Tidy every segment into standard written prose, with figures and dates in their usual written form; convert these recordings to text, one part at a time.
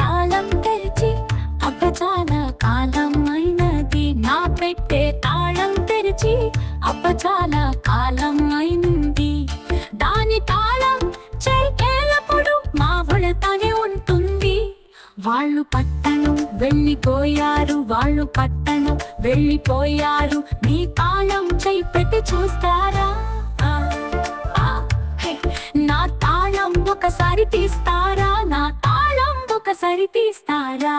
తాళం తెరిచి చాలా కాలం అయినది. నా పెట్టే తాళం తెరిచి చాలా కాలం అయింది. దాని తాళం ఎల్లప్పుడు మా వడతానే ఉంటుంది. వాళ్ళు పట్టణం వెళ్ళిపోయారు, వాళ్ళు పట్టణం వెళ్ళిపోయారు. నీ తాళం చేయి పెట్టి చూస్తారా? నా తాళం ఒకసారి తీస్తారా? నా తాళం ఒకసారి తీస్తారా?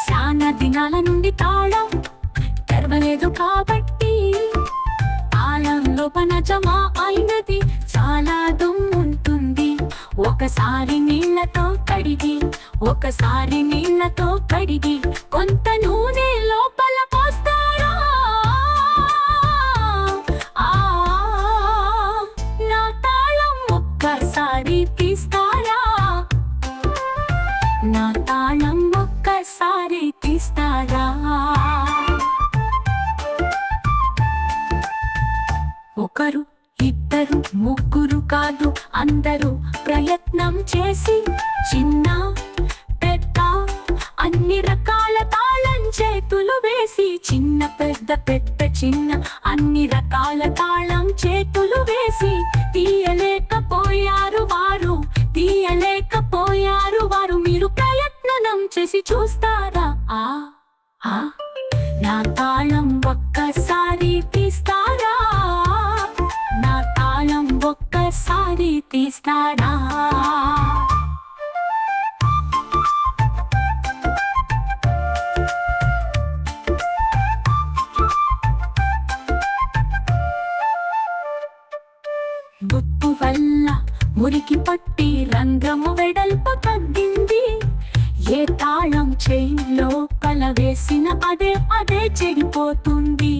చాలా దినాల నుండి తాళం తెరవలేదు కాబట్టి తాళం లోపల జమ అయినది చాలా దుమ్ముంటుంది. ఒకసారి నీళ్లతో కడిగి కొంత నూనె లోపల పోస్తారా? నా తాళం ఒక్కసారి తీస్తారా? నా తాళం ఒక్కసారి తీస్తారా? ఒకరు, ఇద్దరు, ముగ్గురు కాదు, అందరూ ప్రయత్నం చేసి చిన్న పెద్ద అన్ని రకాల తాళం చేతులు వేసి చిన్న చిన్న అన్ని రకాల తాళం చేతులు వేసి తీయలేకపోయారు వారు. మీరు ప్రయత్నం చేసి చూస్తారా? నా తాళం ఒక్కసారి తీస్తారా? నా తాళం ఒక్కసారి తీస్తారా? గుప్పు వల్ల మురికి పట్టి రంధ్రము వెడల్పు తగ్గింది. ఏ తాళం చెయ్యి లోపల వేసిన అదే చెడిపోతుంది.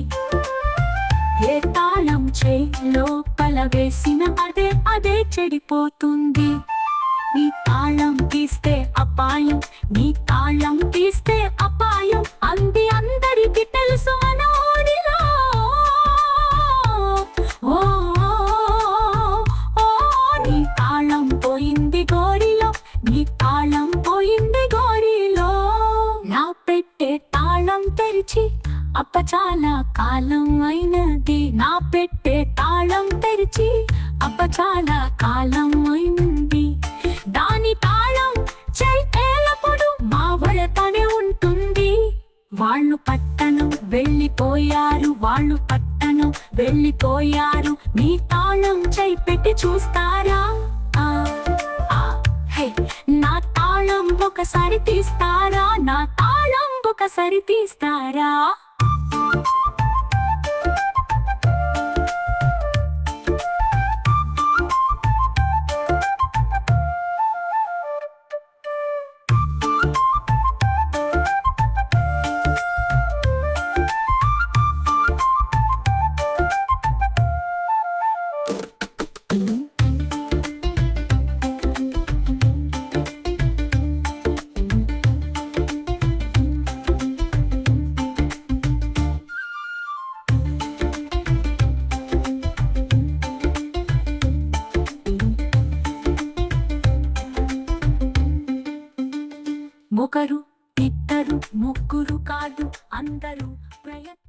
ఏ తాళం చెయ్యి లోపల వేసిన అదే చెడిపోతుంది. నీ తాళం తీస్తే అపాయం, నీ తాళం తీస్తే అపాయం అంది అందరికి తెలుసు మనోడిలో. నీ తాళం పోయింది గోరిలో, నీ తాళం పోయింది గోరిలో. నా పెట్టే తాళం తెరిచి చాలా కాలం అయినది. నా పెట్టే తాళం తెరిచి చాలా కాలం అయింది. దాని తాళం ఎల్లప్పుడు మా వడతానే ఉంటుంది. వాళ్ళు పట్టణం వెళ్ళిపోయారు. నీ తాళం చేయి పెట్టి చూస్తారా? నా తాళం ఒకసారి తీస్తారా? నా తాళం ఒకసారి తీస్తారా? ఒకరు, ఇద్దరు, ముగ్గురు కాదు, అందరూ ప్రయత్నం